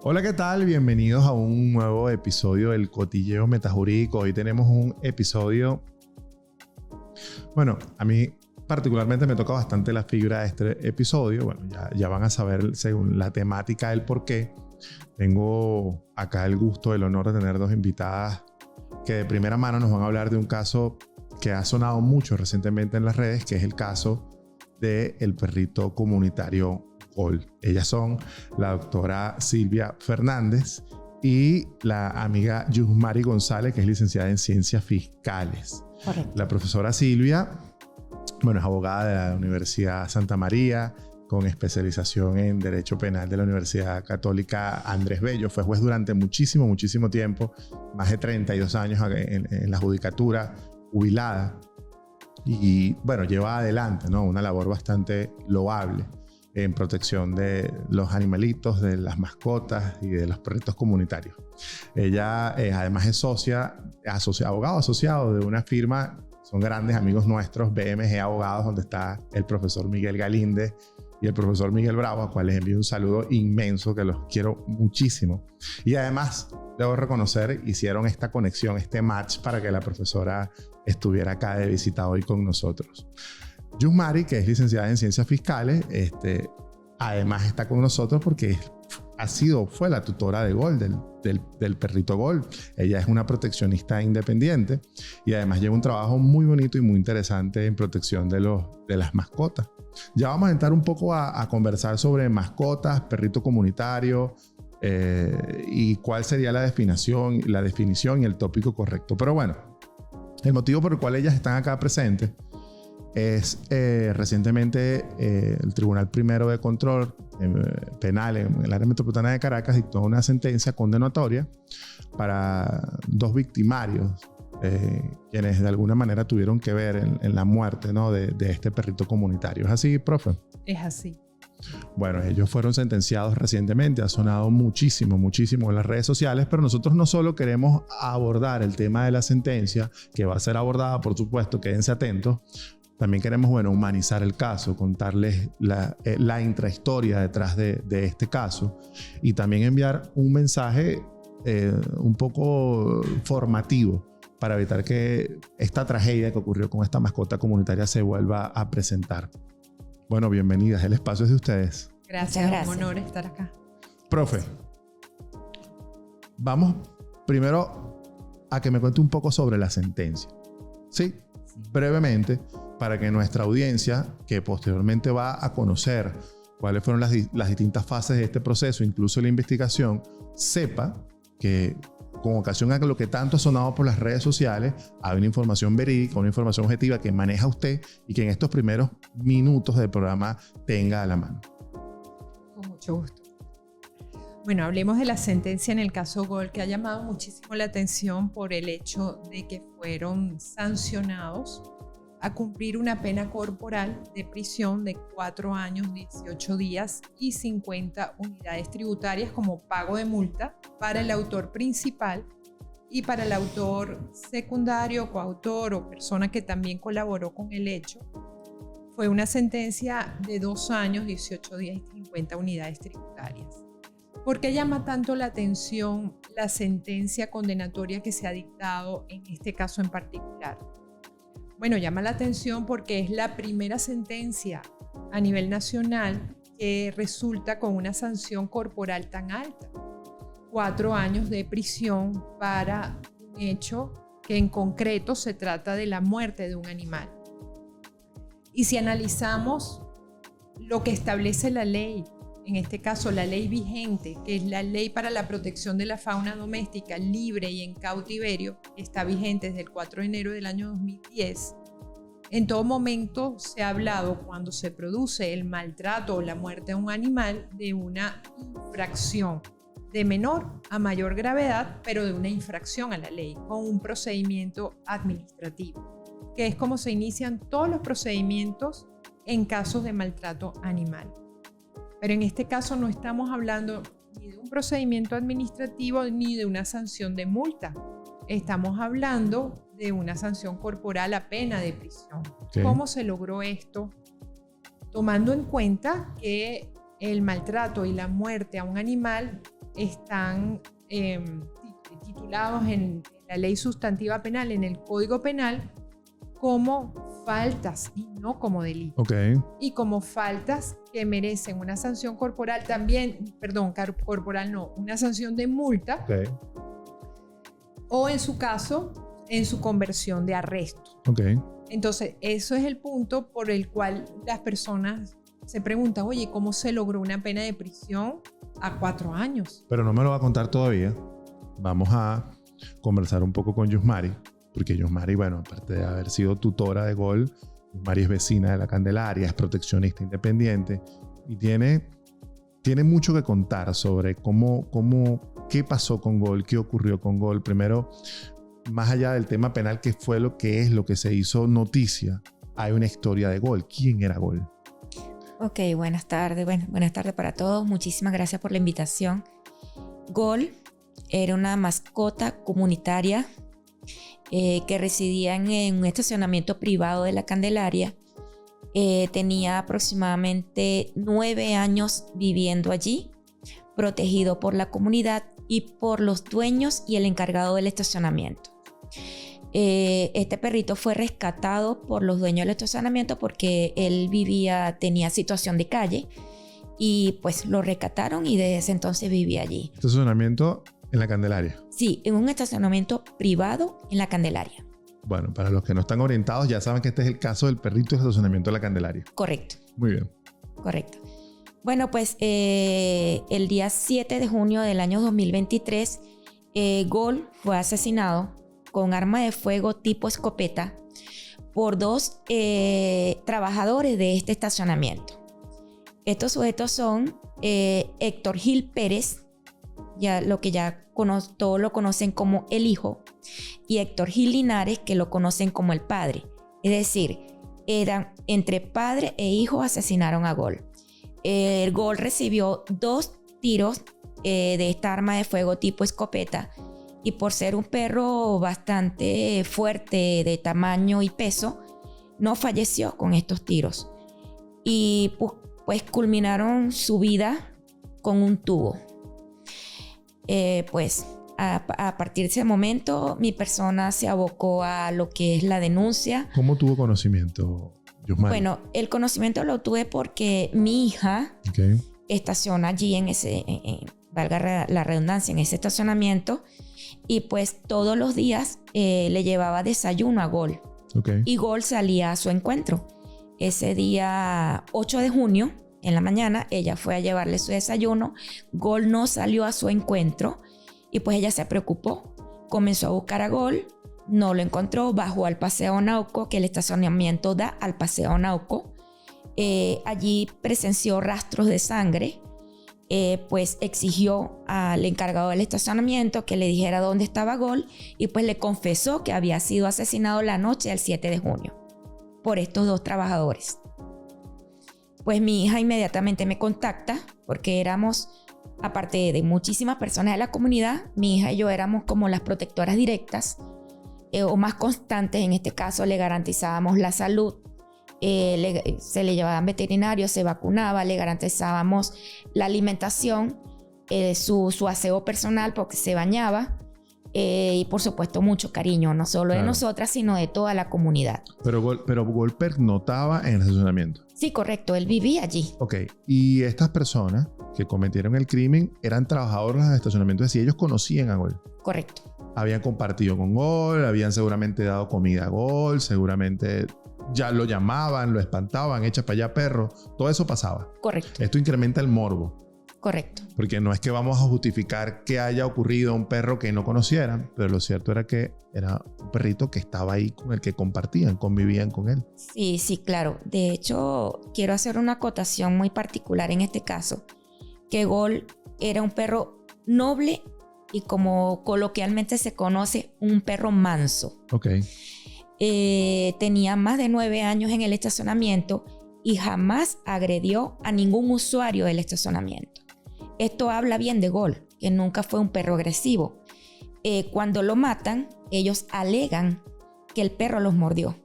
Hola, ¿qué tal? Bienvenidos a un nuevo episodio del Cotilleo Metajurídico. Hoy tenemos un episodio... Bueno, a mí particularmente me toca bastante la fibra de este episodio. Bueno, ya van a saber según la temática el por qué. Tengo acá el gusto, el honor de tener dos invitadas que de primera mano nos van a hablar de un caso que ha sonado mucho recientemente en las redes, que es el caso del perrito comunitario Gold. Ellas son la doctora Silvia Fernández y la amiga Yusmari González, que es licenciada en Ciencias Fiscales. Correcto. La profesora Silvia, bueno, es abogada de la Universidad Santa María, con especialización en Derecho Penal de la Universidad Católica Andrés Bello. Fue juez durante muchísimo tiempo, más de 32 años en la judicatura, jubilada. Y bueno, lleva adelante, ¿no?, una labor bastante loable en protección de los animalitos, de las mascotas y de los perritos comunitarios. Ella además es abogado asociado de una firma, son grandes amigos nuestros, BMG Abogados, donde está el profesor Miguel Galíndez y el profesor Miguel Bravo, a cuales envío un saludo inmenso, que los quiero muchísimo. Y además, debo reconocer, hicieron esta conexión, este match, para que la profesora estuviera acá de visita hoy con nosotros. Yusmari, que es licenciada en Ciencias Fiscales, además está con nosotros porque fue la tutora de Gold, del perrito Gold. Ella es una proteccionista independiente y además lleva un trabajo muy bonito y muy interesante en protección de las mascotas. Ya vamos a entrar un poco a conversar sobre mascotas, perrito comunitario y cuál sería la definición y el tópico correcto. Pero bueno, el motivo por el cual ellas están acá presentes es recientemente el Tribunal Primero de Control Penal en el área metropolitana de Caracas dictó una sentencia condenatoria para dos victimarios, quienes de alguna manera tuvieron que ver en la muerte, ¿no?, de este perrito comunitario. ¿Es así, profe? Es así. Bueno, ellos fueron sentenciados recientemente, ha sonado muchísimo en las redes sociales, pero nosotros no solo queremos abordar el tema de la sentencia, que va a ser abordada, por supuesto, quédense atentos. También queremos, humanizar el caso, contarles la intrahistoria detrás de este caso y también enviar un mensaje un poco formativo para evitar que esta tragedia que ocurrió con esta mascota comunitaria se vuelva a presentar. Bueno, bienvenidas, el espacio es de ustedes. Gracias. Un honor estar acá. Profe, vamos primero a que me cuente un poco sobre la sentencia. ¿Sí? Brevemente, para que nuestra audiencia, que posteriormente va a conocer cuáles fueron las distintas fases de este proceso, incluso la investigación, sepa que con ocasión a lo que tanto ha sonado por las redes sociales, hay una información verídica, una información objetiva que maneja usted y que en estos primeros minutos del programa tenga a la mano. Con mucho gusto. Bueno, hablemos de la sentencia en el caso Gold, que ha llamado muchísimo la atención por el hecho de que fueron sancionados a cumplir una pena corporal de prisión de 4 años, 18 días y 50 unidades tributarias como pago de multa para el autor principal y para el autor secundario, coautor o persona que también colaboró con el hecho. Fue una sentencia de 2 años, 18 días y 50 unidades tributarias. ¿Por qué llama tanto la atención la sentencia condenatoria que se ha dictado en este caso en particular? Bueno, llama la atención porque es la primera sentencia a nivel nacional que resulta con una sanción corporal tan alta. 4 años de prisión para un hecho que en concreto se trata de la muerte de un animal. Y si analizamos lo que establece la ley, en este caso la ley vigente, que es la Ley para la Protección de la Fauna Doméstica Libre y en Cautiverio, que está vigente desde el 4 de enero del año 2010, en todo momento se ha hablado, cuando se produce el maltrato o la muerte de un animal, de una infracción de menor a mayor gravedad, pero de una infracción a la ley, con un procedimiento administrativo, que es como se inician todos los procedimientos en casos de maltrato animal. Pero en este caso no estamos hablando ni de un procedimiento administrativo ni de una sanción de multa. Estamos hablando de una sanción corporal a pena de prisión. Okay. ¿Cómo se logró esto? Tomando en cuenta que el maltrato y la muerte a un animal están titulados en la ley sustantiva penal, en el Código Penal, como faltas y no como delito. Okay. Y como faltas que merecen una sanción corporal también, perdón, corporal no, una sanción de multa. Okay. O en su caso, en su conversión de arresto. Okay. Entonces, eso es el punto por el cual las personas se preguntan, oye, ¿cómo se logró una pena de prisión a 4 años? Pero no me lo va a contar todavía. Vamos a conversar un poco con Yusmari, porque Yusmari, bueno, aparte de haber sido tutora de Gol, Yusmari es vecina de la Candelaria, es proteccionista independiente y tiene mucho que contar sobre qué pasó con Gol, qué ocurrió con Gol. Primero, más allá del tema penal, qué fue lo que se hizo noticia, hay una historia de Gol. ¿Quién era Gol? Ok, buenas tardes. Buenas tardes para todos. Muchísimas gracias por la invitación. Gol era una mascota comunitaria que residía en un estacionamiento privado de la Candelaria. Tenía aproximadamente 9 años viviendo allí, protegido por la comunidad y por los dueños y el encargado del estacionamiento. Este perrito fue rescatado por los dueños del estacionamiento porque él tenía situación de calle y pues lo rescataron y desde ese entonces vivía allí. ¿Estacionamiento en la Candelaria? Sí, en un estacionamiento privado en la Candelaria. Bueno, para los que no están orientados ya saben que este es el caso del perrito del estacionamiento de la Candelaria. Correcto. Muy bien. Correcto. Bueno, pues el día 7 de junio del año 2023, Gol fue asesinado con arma de fuego tipo escopeta por 2 trabajadores de este estacionamiento. Estos sujetos son Héctor Gil Pérez, todos lo conocen como el hijo, y Héctor Gil Linares, que lo conocen como el padre. Es decir, eran entre padre e hijo asesinaron a Gol. El Gol recibió 2 tiros de esta arma de fuego tipo escopeta y por ser un perro bastante fuerte de tamaño y peso, no falleció con estos tiros. Y pues culminaron su vida con un tubo. Pues a partir de ese momento mi persona se abocó a lo que es la denuncia. ¿Cómo tuvo conocimiento, Yusmari? Bueno, el conocimiento lo tuve porque mi hija estaciona allí valga la redundancia, en ese estacionamiento y pues todos los días le llevaba desayuno a Gol. Y Gol salía a su encuentro. Ese día 8 de junio en la mañana ella fue a llevarle su desayuno. Gol no salió a su encuentro y pues ella se preocupó. Comenzó a buscar a Gol, no lo encontró, bajó al Paseo Nauco, que el estacionamiento da al Paseo Nauco. Allí presenció rastros de sangre. Pues exigió al encargado del estacionamiento que le dijera dónde estaba Gol y pues le confesó que había sido asesinado la noche del 7 de junio por estos 2 trabajadores. Pues mi hija inmediatamente me contacta porque éramos, aparte de muchísimas personas de la comunidad, mi hija y yo éramos como las protectoras directas o más constantes. En este caso le garantizábamos la salud. Se le llevaban veterinarios, se vacunaba, le garantizábamos la alimentación, su aseo personal porque se bañaba y por supuesto mucho cariño, no solo de nosotras sino de toda la comunidad. Pero Gol pernotaba en el estacionamiento. Sí, correcto, él vivía allí. Ok, y estas personas que cometieron el crimen eran trabajadores del estacionamiento, es decir, ellos conocían a Gol. Correcto. Habían compartido con Gol, habían seguramente dado comida a Gol, seguramente ya lo llamaban, lo espantaban, echa para allá perro, todo eso pasaba. Correcto. Esto incrementa el morbo. Correcto. Porque no es que vamos a justificar que haya ocurrido un perro que no conocieran, pero lo cierto era que era un perrito que estaba ahí con el que compartían, convivían con él. Sí, sí, claro. De hecho, quiero hacer una acotación muy particular en este caso, que Gol era un perro noble y como coloquialmente se conoce, un perro manso. Ok. Tenía más de 9 años en el estacionamiento y jamás agredió a ningún usuario del estacionamiento. Esto habla bien de Gol, que nunca fue un perro agresivo. Cuando lo matan, ellos alegan que el perro los mordió,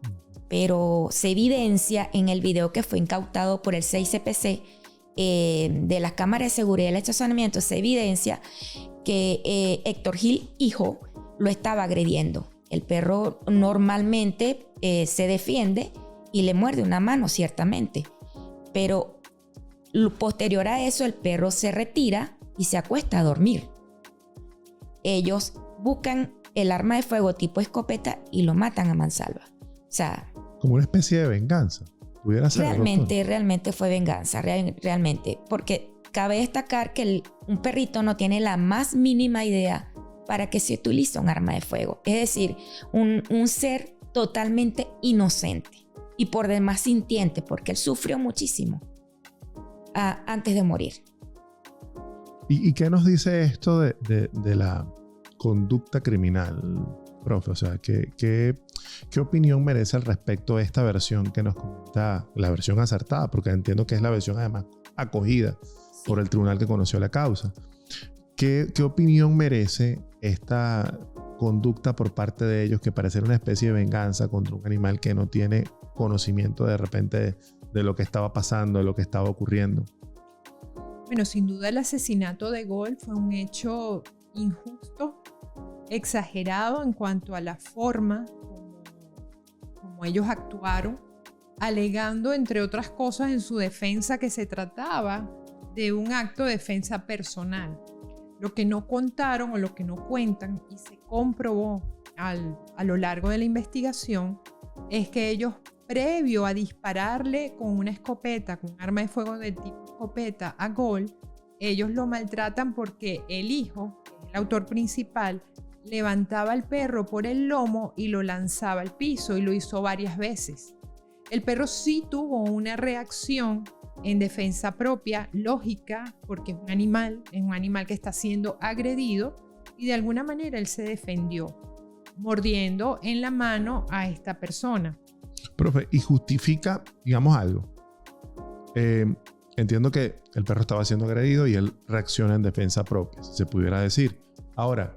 pero se evidencia en el video que fue incautado por el 6CPC de las cámaras de seguridad del estacionamiento se evidencia que Héctor Gil, hijo, lo estaba agrediendo. El perro normalmente se defiende y le muerde una mano, ciertamente. Pero posterior a eso, el perro se retira y se acuesta a dormir. Ellos buscan el arma de fuego tipo escopeta y lo matan a mansalva. O sea, como una especie de venganza. ¿Pudiera ser? Realmente fue venganza, realmente. Porque cabe destacar que un perrito no tiene la más mínima idea para que se utilice un arma de fuego. Es decir, un ser totalmente inocente y por demás sintiente, porque él sufrió muchísimo antes de morir. ¿Y qué nos dice esto de la conducta criminal, profe? O sea, ¿qué opinión merece al respecto de esta versión que nos comenta, la versión acertada? Porque entiendo que es la versión además acogida por el tribunal que conoció la causa. ¿Qué opinión merece esta conducta por parte de ellos que parece una especie de venganza contra un animal que no tiene conocimiento de repente de lo que estaba pasando, de lo que estaba ocurriendo? Bueno, sin duda el asesinato de Gold fue un hecho injusto, exagerado en cuanto a la forma como ellos actuaron, alegando, entre otras cosas, en su defensa que se trataba de un acto de defensa personal. Lo que no contaron o lo que no cuentan y se comprobó a lo largo de la investigación es que ellos, previo a dispararle con una escopeta, con un arma de fuego de tipo escopeta a Gold, ellos lo maltratan porque el hijo, que es el autor principal, levantaba al perro por el lomo y lo lanzaba al piso, y lo hizo varias veces. El perro sí tuvo una reacción en defensa propia, lógica, porque es un animal que está siendo agredido, y de alguna manera él se defendió, mordiendo en la mano a esta persona. Profe, y justifica, digamos, algo. Entiendo que el perro estaba siendo agredido y él reacciona en defensa propia, si se pudiera decir. Ahora,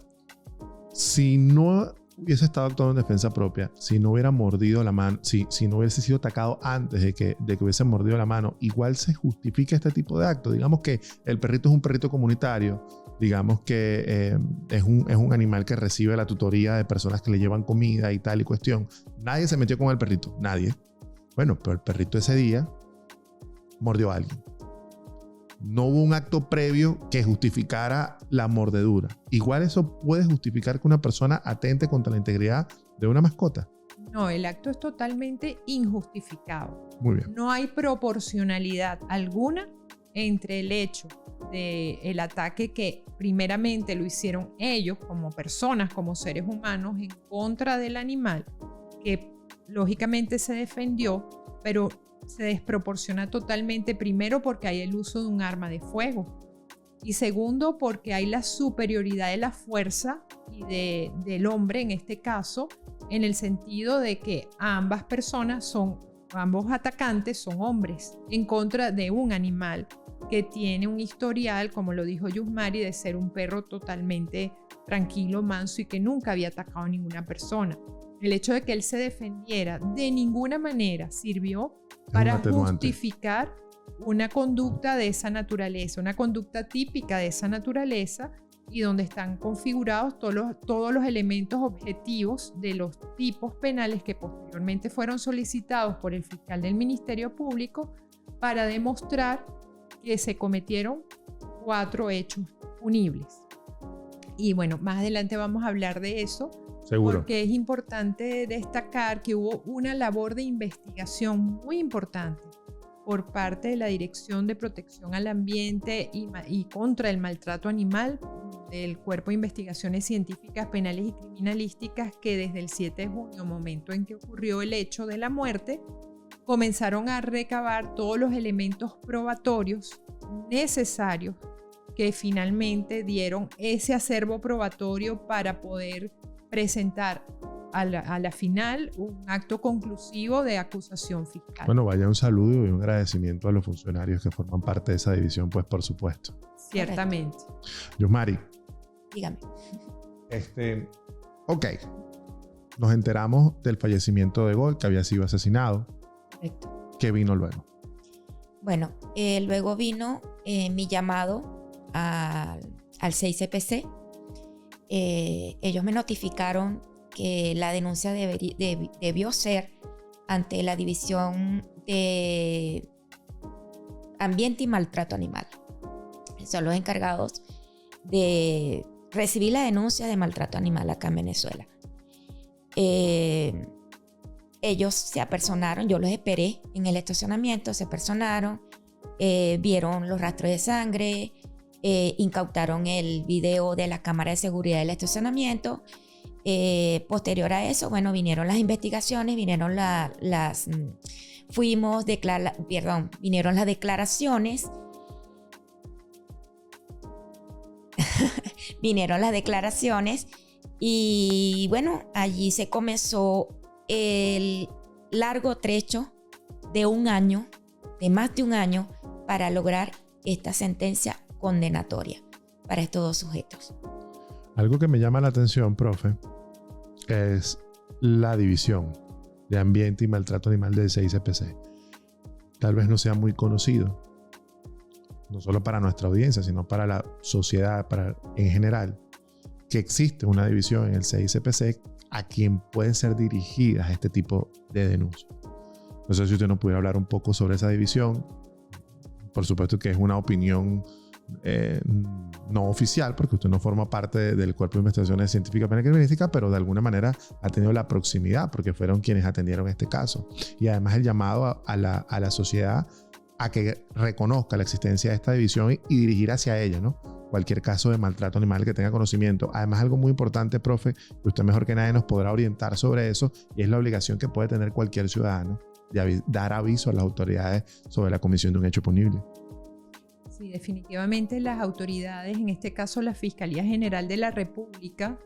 si no hubiese estado actuando en defensa propia, si no hubiera mordido la mano, si no hubiese sido atacado antes de que hubiese mordido la mano, igual se justifica este tipo de acto. Digamos que el perrito es un perrito comunitario, digamos que es un animal que recibe la tutoría de personas que le llevan comida y tal y cuestión. Nadie se metió con el perrito, nadie. Bueno, pero el perrito ese día mordió a alguien. No hubo un acto previo que justificara la mordedura. Igual eso puede justificar que una persona atente contra la integridad de una mascota. No, el acto es totalmente injustificado. Muy bien. No hay proporcionalidad alguna entre el hecho del ataque que primeramente lo hicieron ellos como personas, como seres humanos, en contra del animal, que lógicamente se defendió, pero se desproporciona totalmente, primero porque hay el uso de un arma de fuego y segundo porque hay la superioridad de la fuerza y del hombre en este caso, en el sentido de que ambas atacantes son hombres en contra de un animal que tiene un historial, como lo dijo Yusmari, de ser un perro totalmente tranquilo, manso y que nunca había atacado a ninguna persona. El hecho de que él se defendiera de ninguna manera sirvió para justificar una conducta de esa naturaleza, una conducta típica de esa naturaleza, y donde están configurados todos los elementos objetivos de los tipos penales que posteriormente fueron solicitados por el fiscal del Ministerio Público para demostrar que se cometieron 4 hechos punibles. Y bueno, más adelante vamos a hablar de eso. Seguro. Porque es importante destacar que hubo una labor de investigación muy importante por parte de la Dirección de Protección al Ambiente y contra el Maltrato Animal del Cuerpo de Investigaciones Científicas, Penales y Criminalísticas, que desde el 7 de junio, momento en que ocurrió el hecho de la muerte, comenzaron a recabar todos los elementos probatorios necesarios que finalmente dieron ese acervo probatorio para poder presentar a la final un acto conclusivo de acusación fiscal. Bueno, vaya un saludo y un agradecimiento a los funcionarios que forman parte de esa división, pues por supuesto. Ciertamente. Yusmari. Dígame. Ok. Nos enteramos del fallecimiento de Gold, que había sido asesinado. Correcto. ¿Qué vino luego? Bueno, luego vino mi llamado al CICPC. Ellos me notificaron que la denuncia debió ser ante la División de Ambiente y Maltrato Animal. Son los encargados de recibir la denuncia de maltrato animal acá en Venezuela. Ellos se apersonaron, yo los esperé en el estacionamiento, se apersonaron, vieron los rastros de sangre, incautaron el video de la cámara de seguridad del estacionamiento. Posterior a eso, bueno, vinieron las investigaciones, vinieron las declaraciones. Vinieron las declaraciones y bueno, allí se comenzó el largo trecho de más de un año para lograr esta sentencia condenatoria para estos dos sujetos. Algo que me llama la atención, profe, es la División de Ambiente y Maltrato Animal del CICPC. Tal vez no sea muy conocido, no solo para nuestra audiencia, sino para la sociedad en general, que existe una división en el CICPC a quien pueden ser dirigidas este tipo de denuncias. No sé si usted nos pudiera hablar un poco sobre esa división. Por supuesto que es una opinión no oficial, porque usted no forma parte del Cuerpo de Investigaciones Científicas Penal y Criminalísticas, pero de alguna manera ha tenido la proximidad, porque fueron quienes atendieron este caso. Y además el llamado a la sociedad a que reconozca la existencia de esta división y dirigir hacia ella, ¿no?, cualquier caso de maltrato animal que tenga conocimiento. Además, algo muy importante, profe, que usted mejor que nadie nos podrá orientar sobre eso, y es la obligación que puede tener cualquier ciudadano de dar aviso a las autoridades sobre la comisión de un hecho punible. Sí, definitivamente las autoridades, en este caso la Fiscalía General de la República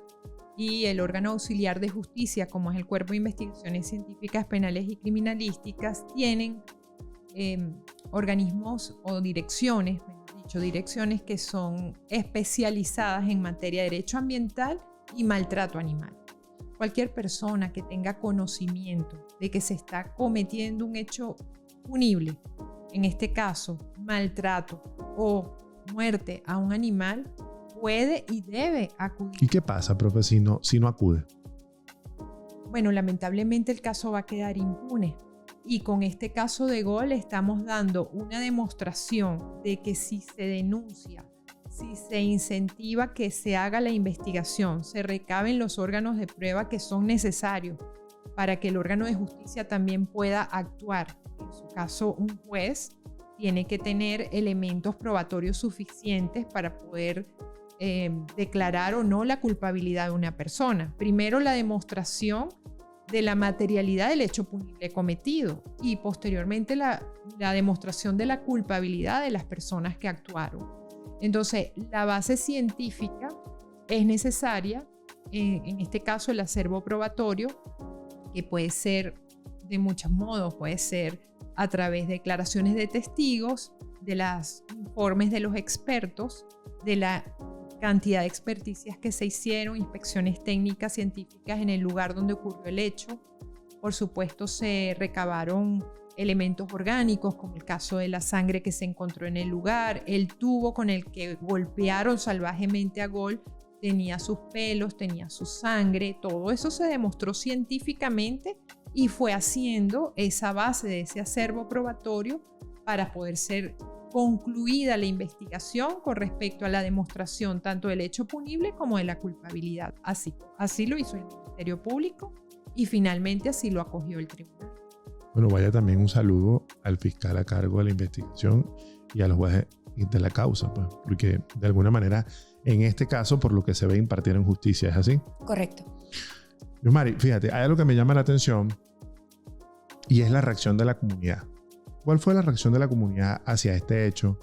y el órgano auxiliar de justicia, como es el Cuerpo de Investigaciones Científicas Penales y Criminalísticas, tienen organismos o direcciones que son especializadas en materia de derecho ambiental y maltrato animal. Cualquier persona que tenga conocimiento de que se está cometiendo un hecho punible, en este caso maltrato o muerte a un animal, puede y debe acudir. ¿Y qué pasa, profe, si no acude? Bueno, lamentablemente el caso va a quedar impune. Y con este caso de Gol estamos dando una demostración de que si se denuncia, si se incentiva que se haga la investigación, se recaben los órganos de prueba que son necesarios para que el órgano de justicia también pueda actuar. En su caso, un juez tiene que tener elementos probatorios suficientes para poder declarar o no la culpabilidad de una persona. Primero, la demostración de la materialidad del hecho punible cometido y posteriormente la demostración de la culpabilidad de las personas que actuaron. Entonces, la base científica es necesaria, en este caso el acervo probatorio, que puede ser de muchos modos, puede ser a través de declaraciones de testigos, de los informes de los expertos, de la cantidad de experticias que se hicieron, inspecciones técnicas científicas en el lugar donde ocurrió el hecho. Por supuesto, se recabaron elementos orgánicos, como el caso de la sangre que se encontró en el lugar, el tubo con el que golpearon salvajemente a Gol tenía sus pelos, tenía su sangre, todo eso se demostró científicamente y fue haciendo esa base de ese acervo probatorio para poder ser concluida la investigación con respecto a la demostración tanto del hecho punible como de la culpabilidad. Así lo hizo el Ministerio Público y finalmente así lo acogió el tribunal. Bueno, vaya también un saludo al fiscal a cargo de la investigación y a los jueces de la causa, pues, porque de alguna manera en este caso, por lo que se ve, impartieron justicia, ¿es así? Correcto. Yosmari, fíjate, hay algo que me llama la atención y es la reacción de la comunidad. ¿Cuál fue la reacción de la comunidad hacia este hecho?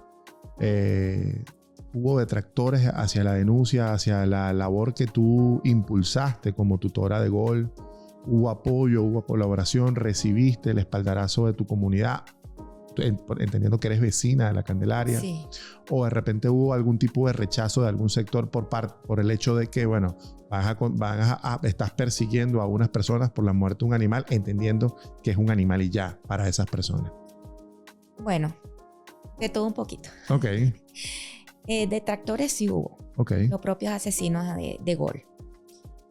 ¿Hubo detractores hacia la denuncia, hacia la labor que tú impulsaste como tutora de Gol? ¿Hubo apoyo, hubo colaboración? ¿Recibiste el espaldarazo de tu comunidad? Entendiendo que eres vecina de la Candelaria. Sí. ¿O de repente hubo algún tipo de rechazo de algún sector por el hecho de que, bueno, estás persiguiendo a unas personas por la muerte de un animal, entendiendo que es un animal y ya para esas personas? Bueno, De todo un poquito. Ok. Detractores sí hubo. Ok. Los propios asesinos de Gol.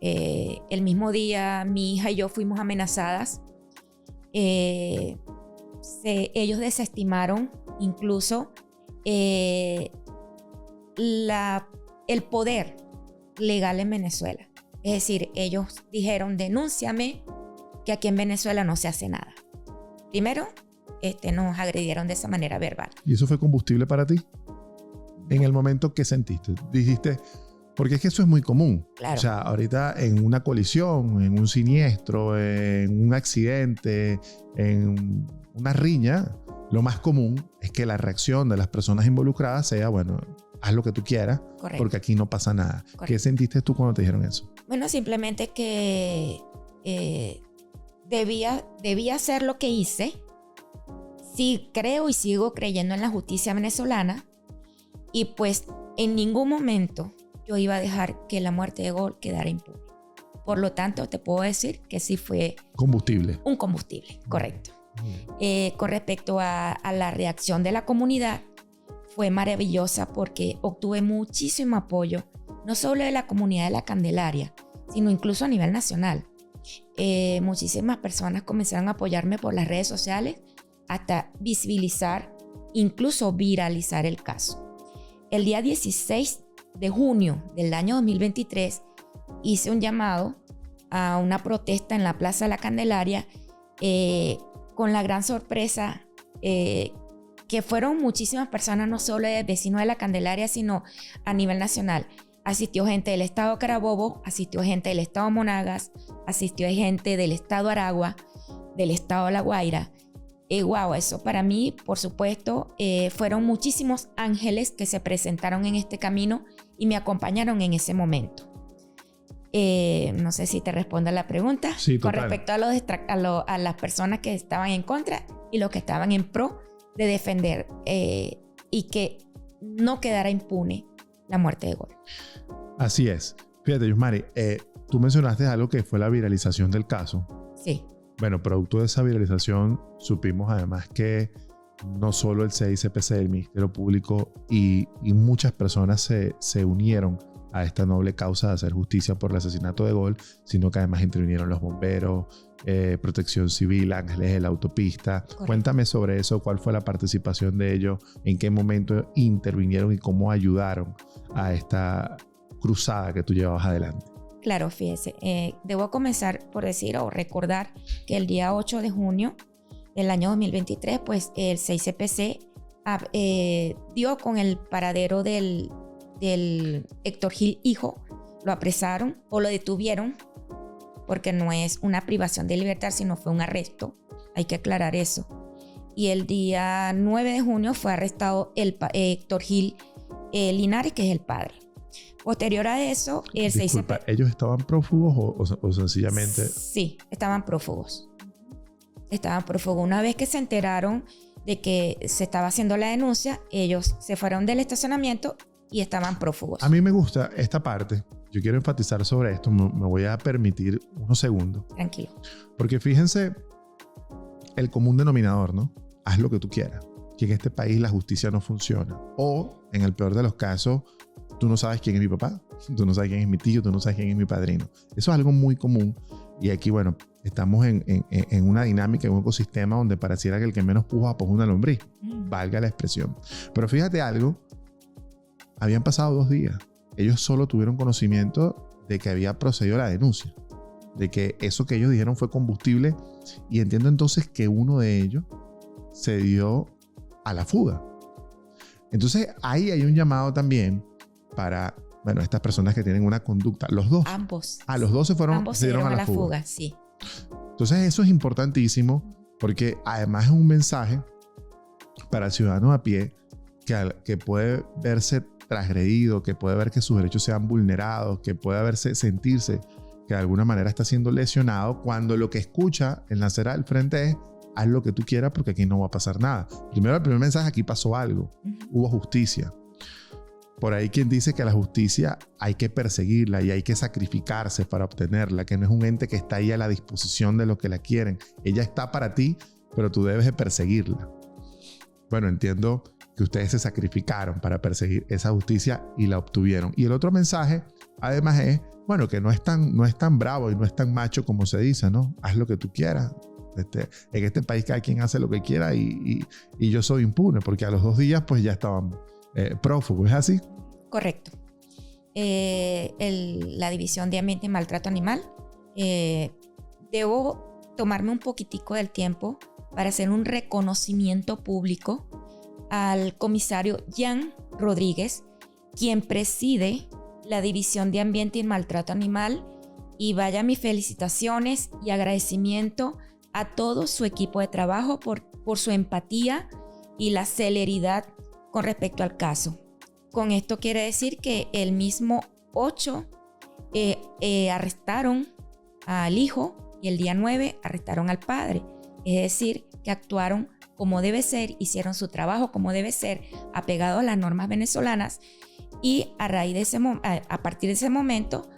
El mismo día mi hija y yo fuimos amenazadas. Ellos desestimaron incluso el poder legal en Venezuela. Es decir, ellos dijeron, denúnciame, que aquí en Venezuela no se hace nada. Primero, nos agredieron de esa manera verbal. ¿Y eso fue combustible para ti? En el momento que sentiste, dijiste, porque es que eso es muy común. Claro. O sea, ahorita en una colisión, en un siniestro, en un accidente, en una riña, lo más común es que la reacción de las personas involucradas sea, bueno, haz lo que tú quieras, correcto, porque aquí no pasa nada. Correcto. ¿Qué sentiste tú cuando te dijeron eso? Bueno, simplemente que debía hacer lo que hice. Sí, creo y sigo creyendo en la justicia venezolana. Y pues en ningún momento yo iba a dejar que la muerte de Gol quedara impune. Por lo tanto, te puedo decir que sí fue... Combustible. Un combustible, correcto. Con respecto a la reacción de la comunidad, fue maravillosa porque obtuve muchísimo apoyo, no solo de la comunidad de La Candelaria, sino incluso a nivel nacional. Muchísimas personas comenzaron a apoyarme por las redes sociales hasta visibilizar, incluso viralizar el caso. El día 16 de junio del año 2023 hice un llamado a una protesta en la Plaza de La Candelaria con la gran sorpresa que fueron muchísimas personas, no solo de vecinos de La Candelaria, sino a nivel nacional. Asistió gente del estado Carabobo, asistió gente del estado Monagas, asistió gente del estado Aragua, del estado La Guaira. Wow, eso para mí, por supuesto, fueron muchísimos ángeles que se presentaron en este camino y me acompañaron en ese momento. No sé si te respondo a la pregunta. Sí, con total. respecto a las personas que estaban en contra y los que estaban en pro de defender y que no quedara impune la muerte de Gol. Así es. Fíjate, Yusmari, tú mencionaste algo que fue la viralización del caso. Sí. Bueno, producto de esa viralización, supimos además que no solo el CICPC, el Ministerio Público y muchas personas se unieron a esta noble causa de hacer justicia por el asesinato de Gol, sino que además intervinieron los bomberos, Protección Civil, Ángeles de la Autopista. Correcto. Cuéntame sobre eso, cuál fue la participación de ellos, en qué momento intervinieron y cómo ayudaron a esta cruzada que tú llevabas adelante. Claro, fíjese, debo comenzar por decir o recordar que el día 8 de junio del año 2023, pues el CICPC dio con el paradero del Héctor Gil hijo, lo apresaron o lo detuvieron, porque no es una privación de libertad, sino fue un arresto, hay que aclarar eso. Y el día 9 de junio fue arrestado Héctor Gil Linares, que es el padre. Posterior a eso, el Disculpa, ¿ellos estaban prófugos o sencillamente...? Sí, estaban prófugos. Estaban prófugos. Una vez que se enteraron de que se estaba haciendo la denuncia, ellos se fueron del estacionamiento y estaban prófugos. A mí me gusta esta parte. Yo quiero enfatizar sobre esto. Me voy a permitir unos segundos. Tranquilo. Porque fíjense el común denominador, ¿no? Haz lo que tú quieras. Que en este país la justicia no funciona. O, en el peor de los casos, tú no sabes quién es mi papá, tú no sabes quién es mi tío, tú no sabes quién es mi padrino. Eso es algo muy común. Y aquí, bueno, estamos en una dinámica, en un ecosistema donde pareciera que el que menos puja, pues una lombriz. Valga la expresión. Pero fíjate algo. Habían pasado 2 días. Ellos solo tuvieron conocimiento de que había procedido la denuncia. De que eso que ellos dijeron fue combustible. Y entiendo entonces que uno de ellos se dio a la fuga. Entonces ahí hay un llamado también para, bueno, estas personas que tienen una conducta, los dos. Ambos. Los dos se dieron a la fuga. Sí. Entonces eso es importantísimo porque además es un mensaje para el ciudadano a pie que puede verse transgredido, que puede ver que sus derechos sean vulnerados, que puede sentirse que de alguna manera está siendo lesionado cuando lo que escucha en la acera del frente es haz lo que tú quieras porque aquí no va a pasar nada. Primero, el primer mensaje, aquí pasó algo. Hubo justicia. Por ahí quien dice que la justicia hay que perseguirla y hay que sacrificarse para obtenerla, que no es un ente que está ahí a la disposición de los que la quieren. Ella está para ti, pero tú debes de perseguirla. Bueno, entiendo que ustedes se sacrificaron para perseguir esa justicia y la obtuvieron. Y el otro mensaje, además, es, bueno, que no es tan bravo y no es tan macho como se dice, ¿no? Haz lo que tú quieras. En este país cada quien hace lo que quiera y yo soy impune, porque a los 2 días pues ya estaban prófugos. ¿Es así? Correcto. La División de Ambiente y Maltrato Animal, debo tomarme un poquitico del tiempo para hacer un reconocimiento público al comisario Jan Rodríguez, quien preside la División de Ambiente y Maltrato Animal, y vaya mis felicitaciones y agradecimiento a todo su equipo de trabajo por su empatía y la celeridad con respecto al caso. Con esto quiere decir que el mismo 8 arrestaron al hijo y el día 9 arrestaron al padre. Es decir, que actuaron como debe ser, hicieron su trabajo como debe ser, apegado a las normas venezolanas, y a partir de ese momento